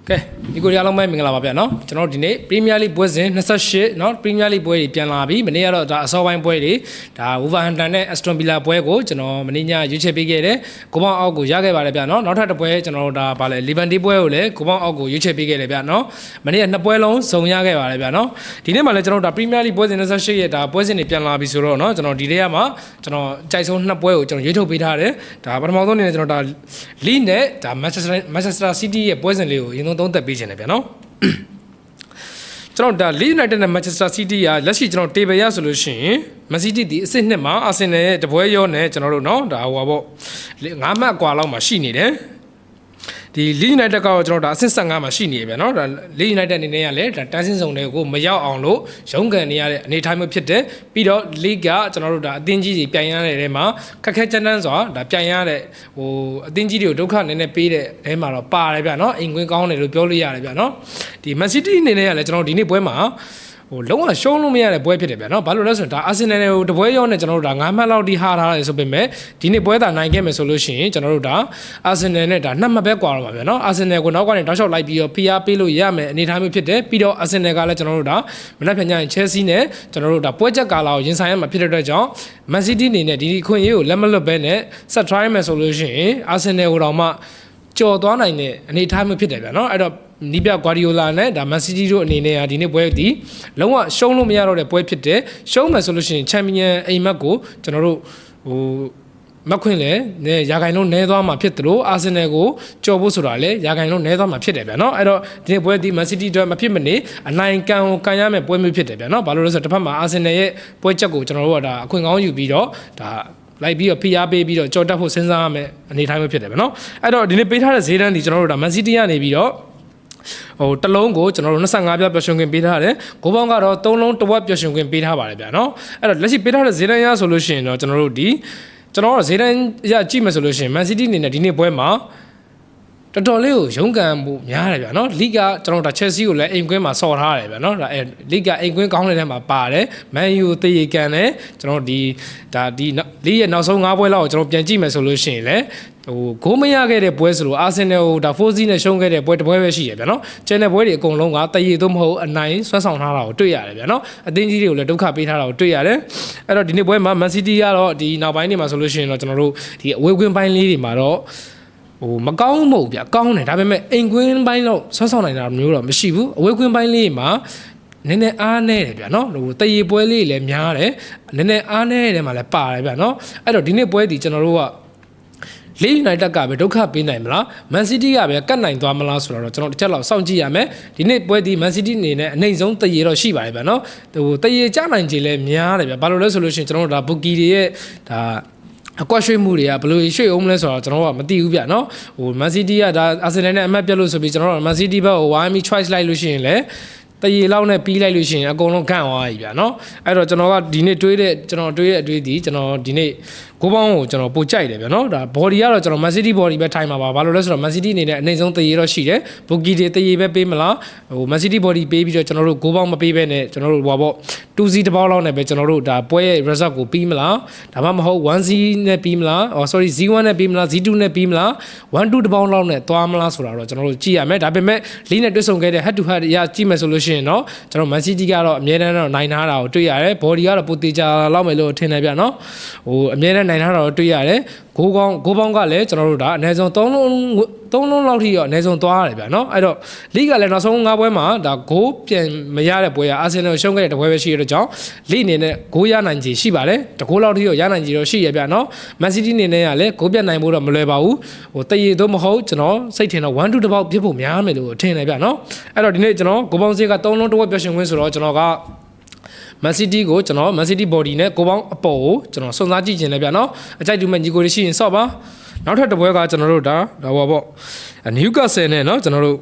ကဲဒီကိုရီးယားလုံးပဲမင်္ဂလာပါဗျာနော်ကျွန်တော်ဒီနေ့ Premier League ပွဲစဉ်28เนาะ Premier League ပွဲတွေပြန်လာပြီမနေ့ကတော့ဒါအစောပိုင်းပွဲတွေဒါ Wolverhampton နဲ့ Aston Villa ပွဲကိုကျွန်တော်မနေ့ညရွေးချယ်ပေးခဲ့တယ်ကိုပေါင်းအောက်ကိုရခဲ့ပါတယ်ဗျာနော်နောက်ထပ်တစ်ပွဲကျွန်တော်တို့ဒါဗာလဲ Levante ပွဲကိုလည်းကိုပေါင်းအောက်ကိုရွေးချယ်ပေးခဲ့တယ်ဗျာနော်မနေ့ကနှစ်ပွဲလုံးစုံရခဲ့ပါတယ်ဗျာနော်ဒီနေ့မှလည်းကျွန်တော်တို့ဒါ Premier League ပွဲစဉ်28ရဲ့ဒါပွဲစဉ်တွေပြန်လာပြီဆိုတော့เนาะကျွန်တော်ဒီနေ့ကမှကျွန်တော်ကြိုက်ဆုံးနှစ်ပွဲကိုကျွန်တော်ရွေးထုတ်ပေးထားတယ်ဒါပထမဆုံးအနေနဲ့ကျွန်တော်ဒါ Leeds နဲ့ဒါ Manchester City ရဲ့ပွဲစဉ်လေးကိုအရင်ဆုံးသုံးသပ်ပေးခြင်းတယ်ဗျာနော်ကျွန်တော်ဒါ Leeds United နဲ့ Manchester City ကလက်ရှိကျွန်တော် table ရဆိုလို့ရှိရင် Man City ဒီအဆင့်2မှာ Arsenal ရဲ့တပွဲရောနဲ့ကျွန်တော်တို့เนาะဒါဟိုပါပေါ့9မှတ်အကွာလောက်မှာရှိနေတယ်ဒီ Leeds United ကတော့ကျွန်တော်ဒါအဆင့်15မှာရှိနေပြီเนาะဒါ Leeds United အနေနဲ့ကလည်းဒါတန်းစင်းစုံတွေကိုမရောက်အောင်လို့ရုန်းကန်နေရတဲ့အနေအထားမျိုးဖြစ်တယ်ပြီးတော့ League ကကျွန်တော်တို့ဒါအသင်းကြီးတွေပြန်ရတဲ့ထဲမှာခက်ခဲကြမ်းတမ်းစွာဒါပြန်ရတဲ့ဟိုအသင်းကြီးတွေကိုဒုက္ခနည်းနည်းပေးတဲ့အဲမှာတော့ပါတယ်ဗျာเนาะအိမ်ကွင်းကောင်းတယ်လို့ပြောလို့ရတယ်ဗျာเนาะဒီ Man City အနေနဲ့ကလည်းကျွန်တော်ဒီနေ့ပွဲမှာဟိုလုံးဝရှုံးလို့မရတဲ့ပွဲဖြစ်တယ်ဗျာနော်ဘာလို့လဲဆိုတော့ဒါအာဆင်နယ်ကိုတပွဲရောနဲ့ကျွန်တော်တို့ဒါ9မှတ်လောက်ထိဟားထားတယ်ဆိုပေမဲ့ဒီနေ့ပွဲသာနိုင်ခဲ့မယ်ဆိုလို့ရှိရင်ကျွန်တော်တို့ဒါအာဆင်နယ်နဲ့ဒါ2မှတ်ပဲကွာတော့ပါဗျာနော်အာဆင်နယ်ကိုနောက်ကနေတောက်လျှောက်လိုက်ပြီးတော့ PR ပေးလို့ရမယ်အနေအထားမျိုးဖြစ်တယ်ပြီးတော့အာဆင်နယ်ကလည်းကျွန်တော်တို့ဒါမနက်ဖြန်ညရင် Chelsea နဲ့ကျွန်တော်တို့ဒါပွဲချက်ကာလာကိုရင်ဆိုင်ရမှာဖြစ်တဲ့အတွက်ကြောင့် Man City အနေနဲ့ဒီအခွင့်အရေးကိုလက်မလွတ်ဘဲနဲ့ဆက် try မယ်ဆိုလို့ရှိရင်အာဆင်နယ်ကိုတော့မှကြော်သွားနိုင်တဲ့အနေအထားမျိုးဖြစ်တယ်ဗျာနော်အဲ့တော့နီးပြဂွာဒီယိုလာနဲ့ဒါ Man City တို့အနေနဲ့ဒီနေ့ပွဲဒီလုံးဝရှုံးလို့မရတော့တဲ့ပွဲဖြစ်တယ်ရှုံးမယ်ဆိုလို့ရှိရင်ချန်ပီယံအိမ်မက်ကိုကျွန်တော်တို့ဟိုမခွင့်လဲရာဂိုင်လုံးနဲသွားမှာဖြစ်တယ်လို့အာဆင်နယ်ကိုကြော်ဖို့ဆိုတာလဲရာဂိုင်လုံးနဲသွားမှာဖြစ်တယ်ဗျာနော်အဲ့တော့ဒီနေ့ပွဲဒီ Man City တို့မဖြစ်မနေအနိုင်ကန်ကိုကန်ရမယ်ပွဲမျိုးဖြစ်တယ်ဗျာနော်ဘာလို့လဲဆိုတော့တစ်ဖက်မှာအာဆင်နယ်ရဲ့ပွဲချက်ကိုကျွန်တော်တို့ကဒါအခွင့်ကောင်းယူပြီးတော့ဒါလိုက်ပြီးတော့ PR ပေးပြီးတော့ကြော်တက်ဖို့စဉ်းစားရမယ်အနေထားမျိုးဖြစ်တယ်ဗျာနော်အဲ့တော့ဒီနေ့ပေးထားတဲ့ဈေးတန်းဒီကျွန်တော်တို့ဒါ Man City ကနေပြီးတော့ဟိုတလုံးကိုကျွန်တော်တို့25ပြပျော်ရွှင်ခွင့်ပေးထားတယ်ဂိုးပေါင်းကတော့3လုံးတစ်ဝက်ပျော်ရွှင်ခွင့်ပေးထားပါတယ်ဗျာနော်အဲ့တော့လက်ရှိပေးထားတဲ့ဈေးတန်းရဆိုလို့ရှိရင်တော့ကျွန်တော်တို့ဈေးတန်းရကြည့်မယ်ဆိုလို့ရှိရင် Man City အနေနဲ့ဒီနေ့ပွဲမှာတော်တော်လေးကိုရုန်းကန်မှုများတယ်ဗျာနော်လိကကျွန်တော်တို့ Chelsea ကိုလည်းအိမ်ကွင်းမှာဆော်ထားတယ်ဗျာနော်ဒါလိကအိမ်ကွင်းကောင်းတဲ့ထဲမှာပါတယ် Man U တေးကန်တယ်ကျွန်တော်ဒီလိရဲ့နောက်ဆုံး5ပွဲလောက်ကိုကျွန်တော်ပြန်ကြည့်မယ်ဆိုလို့ရှိရင်လည်းဟိုဂိုးမရခဲ့တဲ့ပွဲဆိုလို့အာဆင်နယ်ကိုဒါ 4C နဲ့ရှုံးခဲ့တဲ့ပွဲတစ်ပွဲပဲရှိရဗျာနော်ကျန်တဲ့ပွဲတွေအကုန်လုံးကတရေသို့မဟုတ်အနိုင်ဆွမ်းဆောင်ထားတာကိုတွေ့ရတယ်ဗျာနော်အသင်းကြီးတွေကိုလည်းဒုက္ခပေးထားတာကိုတွေ့ရတယ်အဲ့တော့ဒီနေ့ပွဲမှာ Man City ကတော့ဒီနောက်ပိုင်းတွေမှာဆိုလို့ရှိရင်တော့ကျွန်တော်တို့ဒီအဝေးကွင်းပိုင်းလေးတွေမှာတော့ဟိုမကောင်းမဟုတ်ဗျာကောင်းတယ်ဒါပေမဲ့အိမ်ကွင်းပိုင်းတော့ဆွမ်းဆောင်နိုင်တာမျိုးတော့မရှိဘူးအဝေးကွင်းပိုင်းလေးမှာနည်းနည်းအားနေတယ်ဗျာနော်ဟိုတရေပွဲလေးလည်းများတယ်နည်းနည်းအားနေတဲ့ထဲမှာလည်းပါတယ်ဗျာနော်အဲ့တော့ဒီနေ့ပွဲဒီကျွန်တော်တို့ကLeeds United ကပဲဒုက္ခပေးနိုင်မလား Man City ကပဲကတ်နိုင်သွားမလားဆိုတော့ကျွန်တော်တစ်ချက်လောက်စောင့်ကြည့်ရမယ်ဒီနေ့ပွဲဒီ Man City အနေနဲ့အနိုင်ဆုံးတရေတော့ရှိပါတယ်ဗျာနော်ဟိုတရေကြနိုင်ခြေလည်းများတယ်ဗျာဘာလို့လဲဆိုလို့ရှိရင်ကျွန်တော်တို့ဒါ bookie တွေရဲ့ဒါအကွက်ရွှေ့မှုတွေကဘယ်လိုရွှေ့အောင်မလဲဆိုတော့ကျွန်တော်ကမသိဘူးဗျာနော်ဟို Man City ကဒါ Arsenal နဲ့အမှတ်ပြလို့ဆိုပြီးကျွန်တော်တို့ Man City ဘက်ကို YME choice လိုက်လို့ရှိရင်လည်းတရေလောက်နဲ့ပြီးလိုက်လို့ရှိရင်အကုန်လုံးခန့်သွားပြီဗျာနော်အဲ့တော့ကျွန်တော်ကဒီနေ့တွေးတဲ့အတွေးဒီကျွန်တော်ဒီနေ့ဂိုးပေါင်းကိုကျွန်တော်ပိုကြိုက်တယ်ဗျာနော်ဒါ body ကတော့ကျွန်တော် Man City body ပဲထိုင်မှာပါဘာလို့လဲဆိုတော့ Man City အနေနဲ့အနိုင်ဆုံးတရေတော့ရှိတယ် bookie တွေတရေပဲပေးမလားဟို Man City body ပေးပြီးတော့ကျွန်တော်တို့ဂိုးပေါင်းမပေးဘဲနဲ့ကျွန်တော်တို့ဟိုပေါ့ 2C တပေါင်းလောက်နဲ့ပဲကျွန်တော်တို့ဒါပွဲရဲ့ result ကိုပြီးမလားဒါမှမဟုတ် 1C နဲ့ပြီးမလား sorry Z1 နဲ့ပြီးမလား Z2 နဲ့ပြီးမလား 1-2 တပေါင်းလောက်နဲ့သွားမလားဆိုတာတော့ကျွန်တော်တို့ကြည့်ရမယ်ဒါပေမဲ့လီနဲ့တွေ့ဆုံခဲ့တဲ့ head to head ရကြည့်မယ်ဆိုလို့ရှိရင်တော့ကျွန်တော် Man City ကတော့အမြဲတမ်းတော့နိုင်ထားတာကိုတွေ့ရတယ် body ကတော့ပိုတေချာလောက်မယ်လို့ထင်တယ်ဗျာနော်ဟိုအမြဲတမ်းနိုင်ထားတာကိုတွေ့ရတယ်ဂိုးပေါင်းကလည်းကျွန်တော်တို့ဒါအနည်းဆုံး3လုံးလောက်ထိရောအနည်းဆုံးသွားရတယ်ဗျာနော်အဲ့တော့လိကလည်းနောက်ဆုံး5ပွဲမှာဒါဂိုးပြန်မရတဲ့ပွဲကအာဆင်နယ်ကိုရှုံးခဲ့တဲ့ပွဲပဲရှိရတဲ့ကြောင့်လိအနေနဲ့ဂိုးရနိုင်ခြေရှိပါတယ်တကိုးလောက်ထိရောရနိုင်ခြေတော့ရှိရဗျာနော် Man City အနေနဲ့ကလည်းဂိုးပြတ်နိုင်ဖို့တော့မလွယ်ပါဘူးဟိုတရေသို့မဟုတ်ကျွန်တော်စိတ်ထင်တော့1-2 တပေါက်ပြစ်ဖို့များမယ်လို့ထင်တယ်ဗျာနော်အဲ့တော့ဒီနေ့ကျွန်တော်ဂိုးပေါင်းစေးက3လုံးတစ်ဝက်ပျော်ရွှင်ခွင့်ဆိုတော့ကျွန်တော်ကMan City ကိုကျွန်တော် Man City body နဲ့ကိုပေါင်းအပေါ်ကိုကျွန်တော်စွန့်စားကြည့်ခြင်းလဲဗျာနော်အကြိုက်တူမဲ့ညီကိုတွေရှိရင်ဆော့ပါနောက်ထပ်တစ်ပွဲကကျွန်တော်တို့ဒါပါပေါ့ Newcastle နဲ့เนาะကျွန်တော်တို့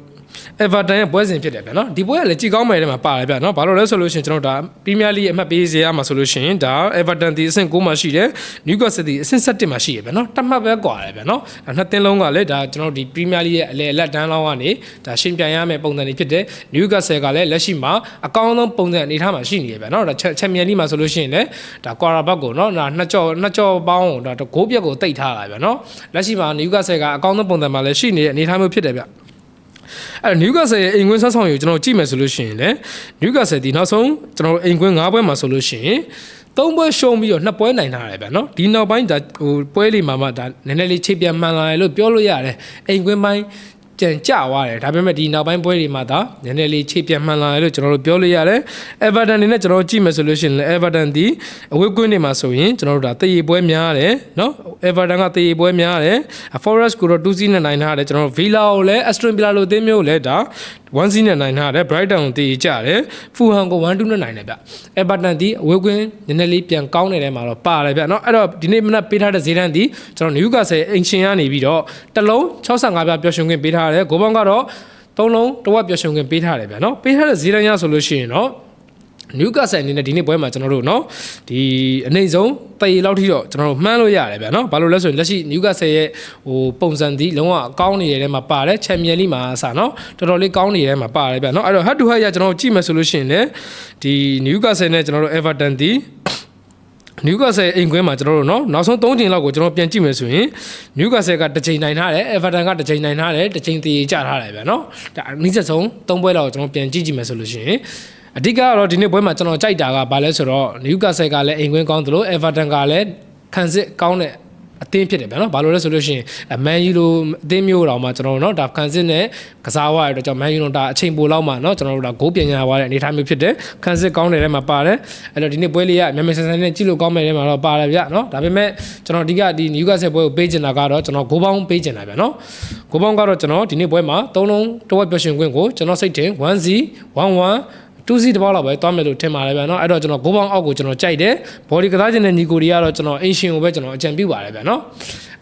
Everton ရဲ့ပွဲစဉ်ဖြစ်တယ်ဗျာနော်ဒီပွဲကလည်းကြည်ကောင်းမယ်တဲ့မှာပါတယ်ဗျာနော်ဘာလို့လဲဆိုလို့ရှိရင်ကျွန်တော်ဒါ Premier League အမှတ်ပေးစရာမှာဆိုလို့ရှိရင်ဒါ Everton ဒီအဆင့်9မှာရှိတယ် Newcastle ဒီအဆင့်7မှာရှိရဗျာနော်တတ်မှတ်ပဲကွာတယ်ဗျာနော်နှစ်သင်းလုံးကလည်းဒါကျွန်တော်ဒီ Premier League ရဲ့အလဲအလတ်တန်းလောက်ကနေဒါရှင်းပြရမယ့်ပုံစံတွေဖြစ်တယ် Newcastle ကလည်းလက်ရှိမှာအကောင်းဆုံးပုံစံအနေထားမှာရှိနေရဗျာနော်ဒါ Champions League မှာဆိုလို့ရှိရင်လည်းဒါ quarter back ကိုနော်ဒါနှစ်ကြော်ပေါင်းဒါဂိုးပြက်ကိုတိတ်ထားတာဗျာနော်လက်ရှိမှာ Newcastle ကအကောင်းဆုံးပုံစံမှာလည်းရှိနေတဲ့အနေထားမျိုးဖြစ်တယ်ဗျ အဲ့ Newcastle ရဲ့အိမ်ကွင်းဆက်ဆောင်ယူကျွန်တော်ကြည့်မယ်ဆိုလို့ရှိရင်လေ Newcastle ဒီနောက်ဆုံးကျွန်တော်အိမ်ကွင်း9ပွဲမှာဆိုလို့ရှိရင်3ပွဲရှုံးပြီးတော့2ပွဲနိုင်ထားတယ်ဗျာနော်ဒီနောက်ပိုင်းဒါဟိုပွဲလေးမှာမှဒါနည်းနည်းလေးချိတ်ပြန်မှန်လာတယ်လို့ပြောလို့ရတယ်အိမ်ကွင်းပိုင်းကြံကြသွားတယ်ဒါပေမဲ့ဒီနောက်ပိုင်းပွဲတွေမှာဒါနည်းနည်းလေးချိတ်ပြန်မှန်လာတယ်လို့ကျွန်တော်တို့ပြောလို့ရတယ် Everton နေနဲ့ကျွန်တော်ကြည့်မယ်ဆိုလို့ရှိရင် Everton ဒီအဝေးကွင်းတွေမှာဆိုရင်ကျွန်တော်တို့ဒါတရေပွဲများတယ်နော် Everton ကတရေပွဲများတယ် Forest ကိုတော့2စီးနဲ့နိုင်ထားတယ်ကျွန်တော်တို့ Villa ကိုလည်း Aston Villa လိုအသင်းမျိုးလည်းဒါ1စီးနဲ့နိုင်ထားတယ် Brighton ကိုတည်ကြတယ် Fulham ကို1-2နဲ့နိုင်တယ်ဗျ Everton ဒီအဝေးကွင်းနည်းနည်းလေးပြန်ကောင်းနေတဲ့မှာတော့ပါတယ်ဗျနော်အဲ့တော့ဒီနေ့မနက်ပေးထားတဲ့ဈေးတန်းဒီကျွန်တော် Newcastle အင်ရှင်ကနေပြီးတော့တစ်လုံး65ပြပျော်ရွှင်ခွင့်ပေးထားတယ်ဂိုးပေါင်းကတော့3လုံးတစ်ဝက်ပျော်ရွှင်ခွင့်ပေးထားတယ်ဗျနော်ပေးထားတဲ့ဈေးတန်းရဆိုလို့ရှိရင်တော့Newcastle အနေနဲ့ဒီနေ့ပွဲမှာကျွန်တော်တို့เนาะဒီအနေဆုံးတရေလောက်ထိတော့ကျွန်တော်တို့မှန်းလို့ရတယ်ဗျာเนาะဘာလို့လဲဆိုရင်လက်ရှိ Newcastle ရဲ့ဟိုပုံစံဒီလုံးဝကောင်းနေတဲ့ထဲမှာပါတယ် Champions League မှာအစားเนาะတော်တော်လေးကောင်းနေတဲ့ထဲမှာပါတယ်ဗျာเนาะအဲ့တော့ head to head ရကျွန်တော်တို့ကြည့်မယ်ဆိုလို့ရှိရင်လည်းဒီ Newcastle နဲ့ကျွန်တော်တို့ Everton ဒီNewcastle အိမ်ကွင်းမှာကျွန်တော်တို့เนาะနောက်ဆုံး3ချိန်လောက်ကိုကျွန်တော်ပြန်ကြည့်မယ်ဆိုရင် Newcastle ကတစ်ချိန်နိုင်ထားတယ် Everton ကတစ်ချိန်နိုင်ထားတယ်တစ်ချိန်တည်ကြထားတယ်ဗျာเนาะဒါအနည်းဆုံး3ပွဲလောက်ကိုကျွန်တော်ပြန်ကြည့်မယ်ဆိုလို့ရှိရင်အဓိကတော့ဒီနေ့ပွဲမှာကျွန်တော်ကြိုက်တာကဘာလဲဆိုတော့ Newcastle ကလည်းအိမ်ကွင်းကောင်းသလို Everton ကလည်းခံစစ်ကောင်းတဲ့အသင်းဖြစ်တယ်ဗျာနော်ဘာလို့လဲဆိုလို့ရှိရင် Man U လိုအသင်းမျိုးတောင်မှကျွန်တော်တို့เนาะဒါခံစစ်နဲ့ကစားဝရတဲ့အတွက်ကြောင့် Man U တို့ဒါအချိန်ပိုလောက်မှเนาะကျွန်တော်တို့ဒါဂိုးပြင်ရသွားတဲ့အနေအထားမျိုးဖြစ်တယ်ခံစစ်ကောင်းတဲ့ထဲမှာပါတယ်အဲ့တော့ဒီနေ့ပွဲလေးကမြန်ဆန်ဆန်နဲ့ကြည့်လို့ကောင်းမဲ့ထဲမှာတော့ပါတယ်ဗျာနော်ဒါပေမဲ့ကျွန်တော်အဓိကဒီ Newcastle ပွဲကိုပေးချင်တာကတော့ကျွန်တော်ဂိုးပေါင်းပေးချင်တာဗျာနော်ဂိုးပေါင်းကတော့ကျွန်တော်ဒီနေ့ပွဲမှာ3လုံးတစ်ဝက်ပျော်ရွှင်ခွင့်ကိုကျွန်တော်စိတ်ထင် 1-0 1-12စီးတစ်ပေါက်လောက်ပဲတွားမယ်လို့ထင်ပါတယ်ဗျာနော်အဲ့တော့ကျွန်တော်ဂိုးပေါင်းအောက်ကိုကျွန်တော်ကြိုက်တယ်ဘော်ဒီကစားခြင်းနဲ့ညီကိုတွေကတော့ကျွန်တော်အင်ရှင်ကိုပဲကျွန်တော်အကြံပြုပါတယ်ဗျာနော်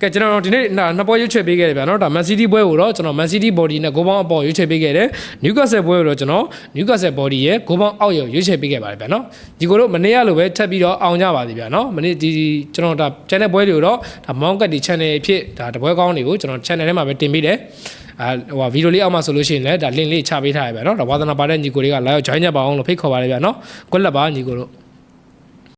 ကဲကျွန်တော်ဒီနေ့နှစ်ပွဲရွေးချယ်ပေးခဲ့တယ်ဗျာနော်ဒါ Man City ပွဲကိုတော့ကျွန်တော် Man City body နဲ့ဂိုးပေါင်းအပေါ်ရွေးချယ်ပေးခဲ့တယ် Newcastle ပွဲကိုတော့ကျွန်တော် Newcastle body ရဲ့ဂိုးပေါင်းအောက်ရွေးချယ်ပေးခဲ့ပါတယ်ဗျာနော်ဒီကိုတော့မနေ့ကလိုပဲထပ်ပြီးတော့အောင်ကြပါသေးဗျာနော်မနေ့ဒီကျွန်တော်ဒါ channel ပွဲတွေကိုတော့ဒါ Mount Cut ဒီ channel အဖြစ်ဒါတပွဲကောင်းတွေကိုကျွန်တော် channel ထဲမှာပဲတင်ပေးတယ်ဟိုဗီဒီယိုလေးအောက်မှာဆိုလို့ရှိရင်လည်းဒါ link လေးချပေးထားရဗျာနော်ဒါဝါသနာပါတဲ့ညီကိုတွေကလာရောက် join ကြပါအောင်လို့ဖိတ်ခေါ်ပါတယ်ဗျာနော်ကွက်လက်ပါညီကိုတို့